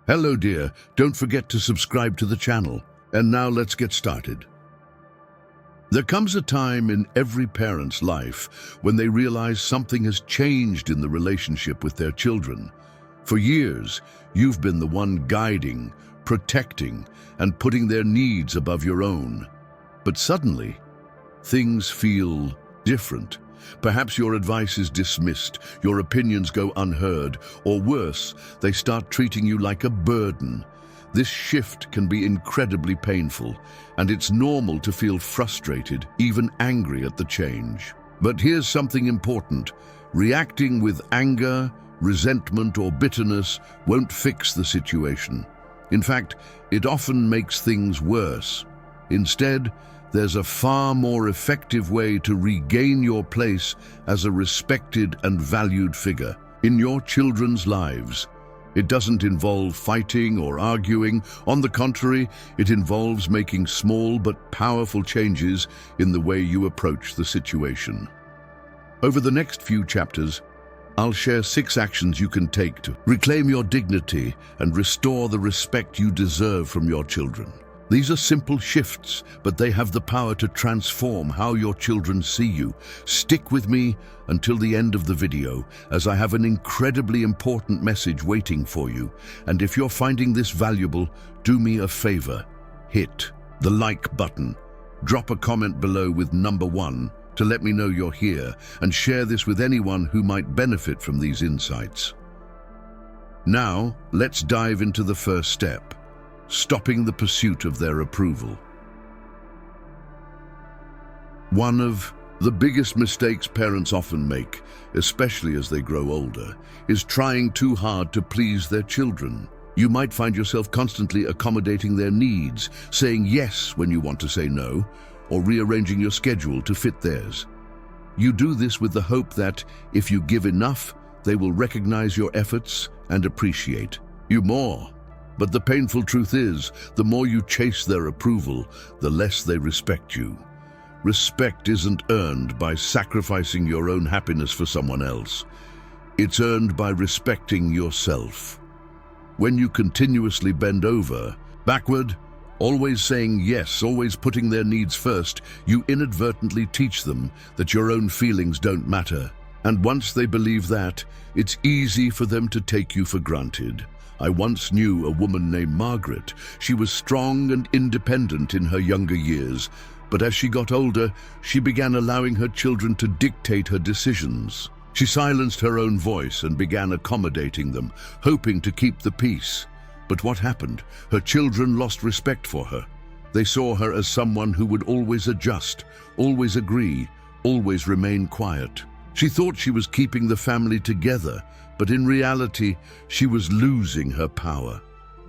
Hello dear, don't forget to subscribe to the channel. And now let's get started. There comes a time in every parent's life when they realize something has changed in the relationship with their children. For years, you've been the one guiding, protecting, and putting their needs above your own. But suddenly, things feel different. Perhaps your advice is dismissed, your opinions go unheard, or worse, they start treating you like a burden. This shift can be incredibly painful, and it's normal to feel frustrated, even angry at the change. But here's something important. Reacting with anger, resentment, or bitterness won't fix the situation. In fact, it often makes things worse. Instead, there's a far more effective way to regain your place as a respected and valued figure in your children's lives. It doesn't involve fighting or arguing. On the contrary, it involves making small but powerful changes in the way you approach the situation. Over the next few chapters, I'll share 6 actions you can take to reclaim your dignity and restore the respect you deserve from your children. These are simple shifts, but they have the power to transform how your children see you. Stick with me until the end of the video, as I have an incredibly important message waiting for you. And if you're finding this valuable, do me a favor. Hit the like button. Drop a comment below with number 1 to let me know you're here, and share this with anyone who might benefit from these insights. Now, let's dive into the first step. Stopping the pursuit of their approval. One of the biggest mistakes parents often make, especially as they grow older, is trying too hard to please their children. You might find yourself constantly accommodating their needs, saying yes when you want to say no, or rearranging your schedule to fit theirs. You do this with the hope that, if you give enough, they will recognize your efforts and appreciate you more. But the painful truth is, the more you chase their approval, the less they respect you. Respect isn't earned by sacrificing your own happiness for someone else. It's earned by respecting yourself. When you continuously bend over, backward, always saying yes, always putting their needs first, you inadvertently teach them that your own feelings don't matter. And once they believe that, it's easy for them to take you for granted. I once knew a woman named Margaret. She was strong and independent in her younger years, but as she got older, she began allowing her children to dictate her decisions. She silenced her own voice and began accommodating them, hoping to keep the peace. But what happened? Her children lost respect for her. They saw her as someone who would always adjust, always agree, always remain quiet. She thought she was keeping the family together, but in reality, she was losing her power.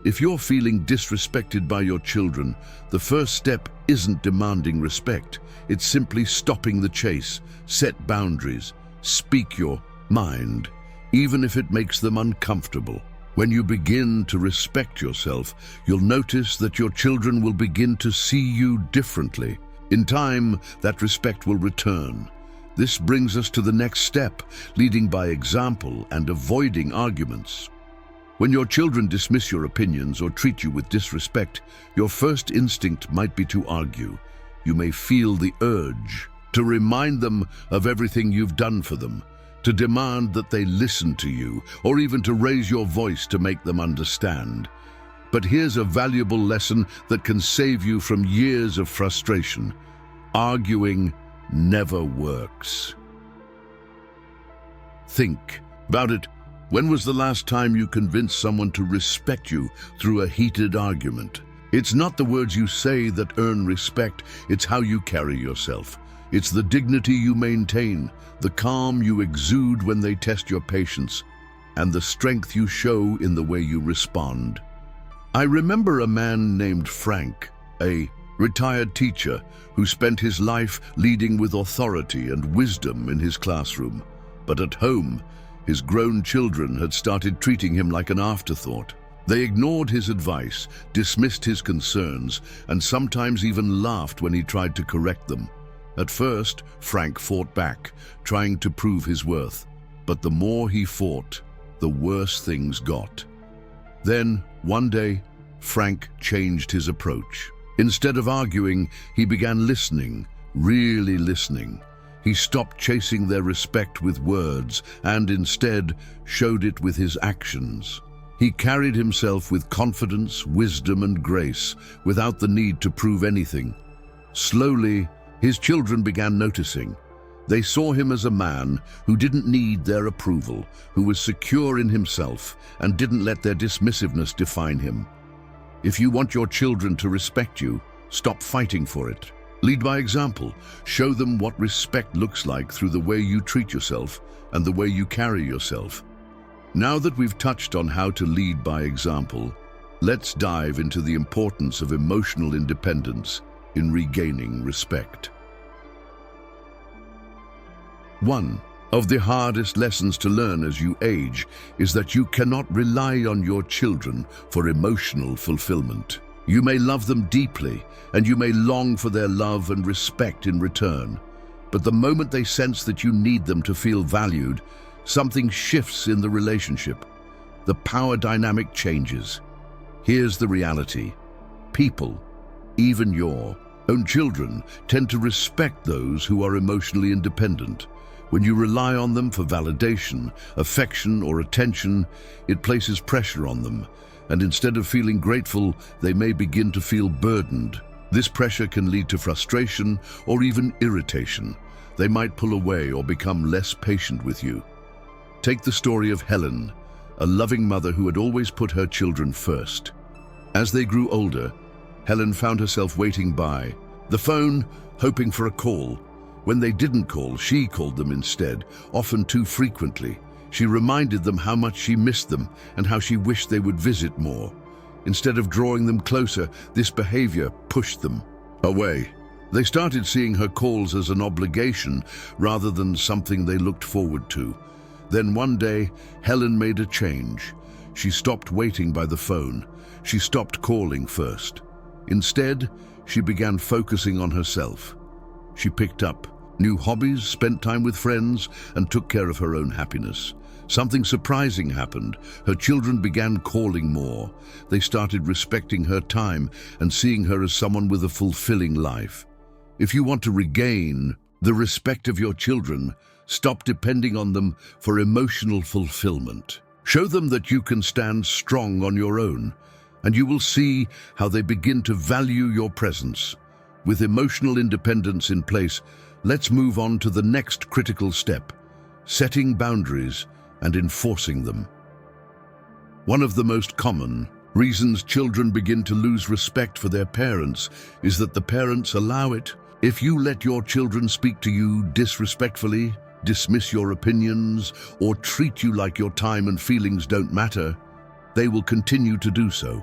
If you're feeling disrespected by your children, the first step isn't demanding respect. It's simply stopping the chase, set boundaries, speak your mind, even if it makes them uncomfortable. When you begin to respect yourself, you'll notice that your children will begin to see you differently. In time, that respect will return. This brings us to the next step, leading by example and avoiding arguments. When your children dismiss your opinions or treat you with disrespect, your first instinct might be to argue. You may feel the urge to remind them of everything you've done for them, to demand that they listen to you, or even to raise your voice to make them understand. But here's a valuable lesson that can save you from years of frustration. Arguing never works. Think about it. When was the last time you convinced someone to respect you through a heated argument? It's not the words you say that earn respect, it's how you carry yourself. It's the dignity you maintain, the calm you exude when they test your patience, and the strength you show in the way you respond. I remember a man named Frank, a retired teacher who spent his life leading with authority and wisdom in his classroom. But at home, his grown children had started treating him like an afterthought. They ignored his advice, dismissed his concerns, and sometimes even laughed when he tried to correct them. At first, Frank fought back, trying to prove his worth. But the more he fought, the worse things got. Then, One day, Frank changed his approach. Instead of arguing, he began listening, really listening. He stopped chasing their respect with words and instead showed it with his actions. He carried himself with confidence, wisdom, and grace without the need to prove anything. Slowly, his children began noticing. They saw him as a man who didn't need their approval, who was secure in himself and didn't let their dismissiveness define him. If you want your children to respect you, stop fighting for it. Lead by example. Show them what respect looks like through the way you treat yourself and the way you carry yourself. Now that we've touched on how to lead by example, let's dive into the importance of emotional independence in regaining respect. One of the hardest lessons to learn as you age is that you cannot rely on your children for emotional fulfillment. You may love them deeply, and you may long for their love and respect in return. But the moment they sense that you need them to feel valued, something shifts in the relationship. The power dynamic changes. Here's the reality. People, even your own children, tend to respect those who are emotionally independent. When you rely on them for validation, affection, or attention, it places pressure on them. And instead of feeling grateful, they may begin to feel burdened. This pressure can lead to frustration or even irritation. They might pull away or become less patient with you. Take the story of Helen, a loving mother who had always put her children first. As they grew older, Helen found herself waiting by the phone, hoping for a call. When they didn't call, she called them instead, often too frequently. She reminded them how much she missed them and how she wished they would visit more. Instead of drawing them closer, this behavior pushed them away. They started seeing her calls as an obligation rather than something they looked forward to. Then one day, Helen made a change. She stopped waiting by the phone. She stopped calling first. Instead, she began focusing on herself. She picked up new hobbies, spent time with friends, and took care of her own happiness. Something surprising happened. Her children began calling more. They started respecting her time and seeing her as someone with a fulfilling life. If you want to regain the respect of your children, stop depending on them for emotional fulfillment. Show them that you can stand strong on your own, and you will see how they begin to value your presence. With emotional independence in place, let's move on to the next critical step: setting boundaries and enforcing them. One of the most common reasons children begin to lose respect for their parents is that the parents allow it. If you let your children speak to you disrespectfully, dismiss your opinions, or treat you like your time and feelings don't matter, they will continue to do so.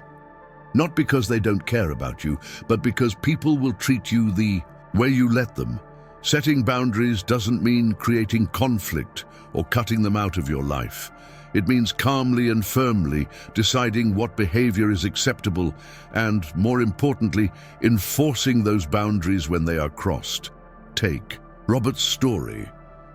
Not because they don't care about you, but because people will treat you the way you let them. Setting boundaries doesn't mean creating conflict or cutting them out of your life. It means calmly and firmly deciding what behavior is acceptable and, more importantly, enforcing those boundaries when they are crossed. Take Robert's story.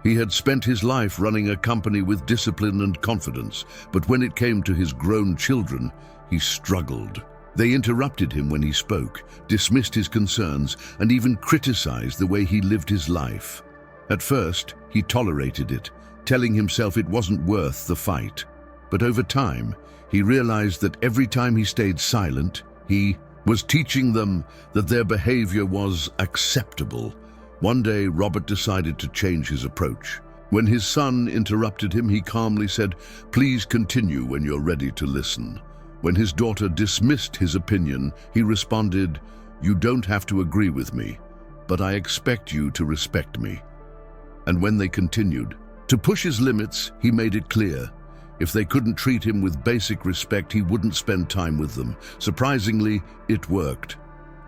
He had spent his life running a company with discipline and confidence, but when it came to his grown children, he struggled. They interrupted him when he spoke, dismissed his concerns, and even criticized the way he lived his life. At first, he tolerated it, telling himself it wasn't worth the fight. But over time, he realized that every time he stayed silent, he was teaching them that their behavior was acceptable. One day, Robert decided to change his approach. When his son interrupted him, he calmly said, "Please continue when you're ready to listen." When his daughter dismissed his opinion, he responded, "You don't have to agree with me, but I expect you to respect me." And when they continued to push his limits, he made it clear. If they couldn't treat him with basic respect, he wouldn't spend time with them. Surprisingly, it worked.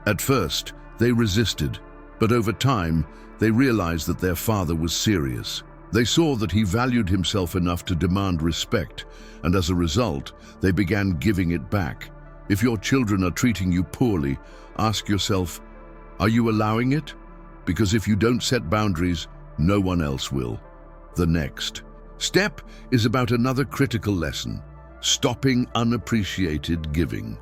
At first, they resisted, but over time, they realized that their father was serious. They saw that he valued himself enough to demand respect, and as a result, they began giving it back. If your children are treating you poorly, ask yourself, are you allowing it? Because if you don't set boundaries, no one else will. The next step is about another critical lesson: Stopping unappreciated giving.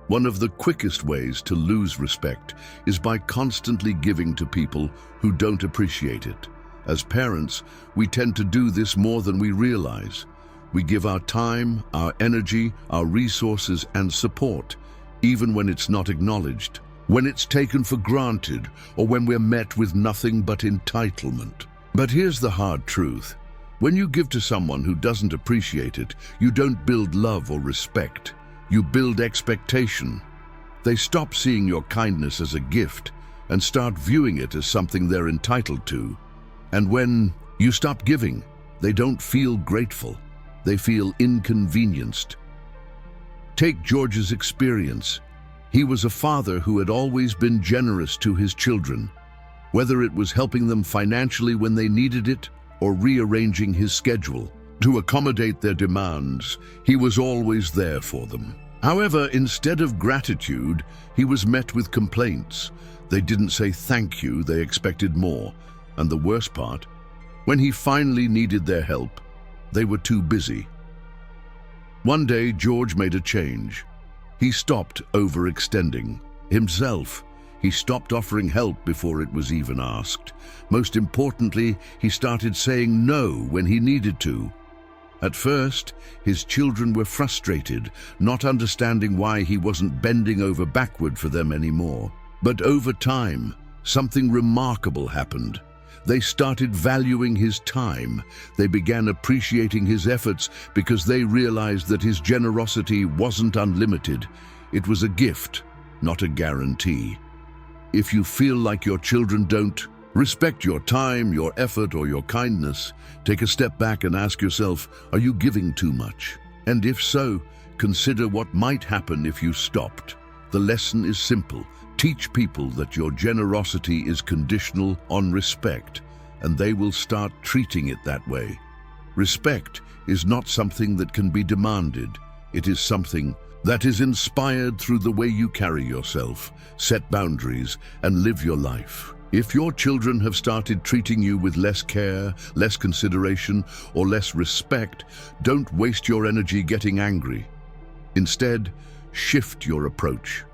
One of the quickest ways to lose respect is by constantly giving to people who don't appreciate it. As parents, we tend to do this more than we realize. We give our time, our energy, our resources and support, even when it's not acknowledged, when it's taken for granted, or when we're met with nothing but entitlement. But here's the hard truth. When you give to someone who doesn't appreciate it, you don't build love or respect. You build expectation. They stop seeing your kindness as a gift and start viewing it as something they're entitled to. And when you stop giving, they don't feel grateful. They feel inconvenienced. Take George's experience. He was a father who had always been generous to his children, whether it was helping them financially when they needed it or rearranging his schedule to accommodate their demands. He was always there for them. However, instead of gratitude, he was met with complaints. They didn't say thank you, they expected more. And the worst part, when he finally needed their help, they were too busy. One day, George made a change. He stopped overextending himself. He stopped offering help before it was even asked. Most importantly, he started saying no when he needed to. At first, his children were frustrated, not understanding why he wasn't bending over backward for them anymore. But over time, something remarkable happened. They started valuing his time. They began appreciating his efforts because they realized that his generosity wasn't unlimited. It was a gift, not a guarantee. If you feel like your children don't respect your time, your effort, or your kindness, take a step back and ask yourself, are you giving too much? And if so, consider what might happen if you stopped. The lesson is simple. Teach people that your generosity is conditional on respect, and they will start treating it that way. Respect is not something that can be demanded. It is something that is inspired through the way you carry yourself, set boundaries, and live your life. If your children have started treating you with less care, less consideration, or less respect, don't waste your energy getting angry. Instead, shift your approach.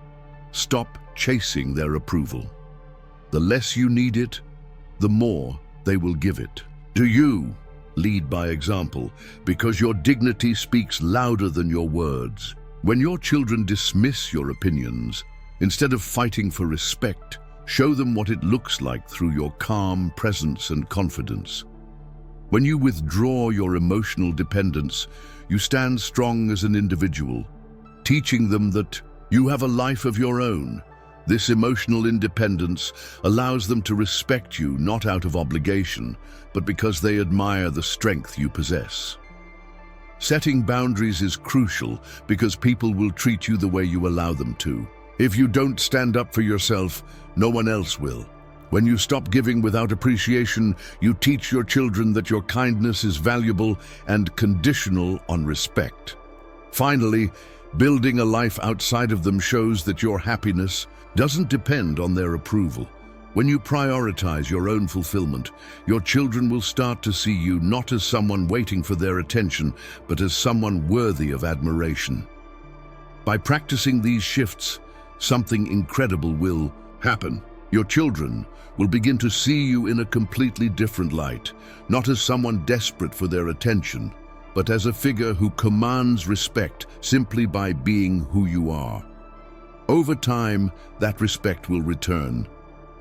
Stop chasing their approval. The less you need it, the more they will give it. Do you lead by example, because your dignity speaks louder than your words. When your children dismiss your opinions, instead of fighting for respect, show them what it looks like through your calm presence and confidence. When you withdraw your emotional dependence, you stand strong as an individual, teaching them that you have a life of your own. This emotional independence allows them to respect you not out of obligation, but because they admire the strength you possess. Setting boundaries is crucial because people will treat you the way you allow them to. If you don't stand up for yourself, no one else will. When you stop giving without appreciation, you teach your children that your kindness is valuable and conditional on respect. Finally, building a life outside of them shows that your happiness doesn't depend on their approval. When you prioritize your own fulfillment, your children will start to see you not as someone waiting for their attention, but as someone worthy of admiration. By practicing these shifts, something incredible will happen. Your children will begin to see you in a completely different light, not as someone desperate for their attention, but as a figure who commands respect simply by being who you are. Over time, that respect will return,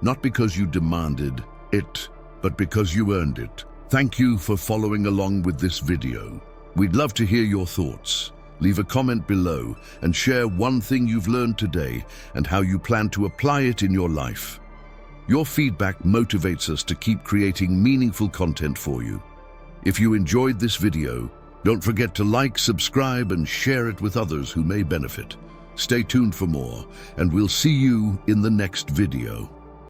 not because you demanded it, but because you earned it. Thank you for following along with this video. We'd love to hear your thoughts. Leave a comment below and share one thing you've learned today and how you plan to apply it in your life. Your feedback motivates us to keep creating meaningful content for you. If you enjoyed this video, don't forget to like, subscribe, and share it with others who may benefit. Stay tuned for more, and we'll see you in the next video.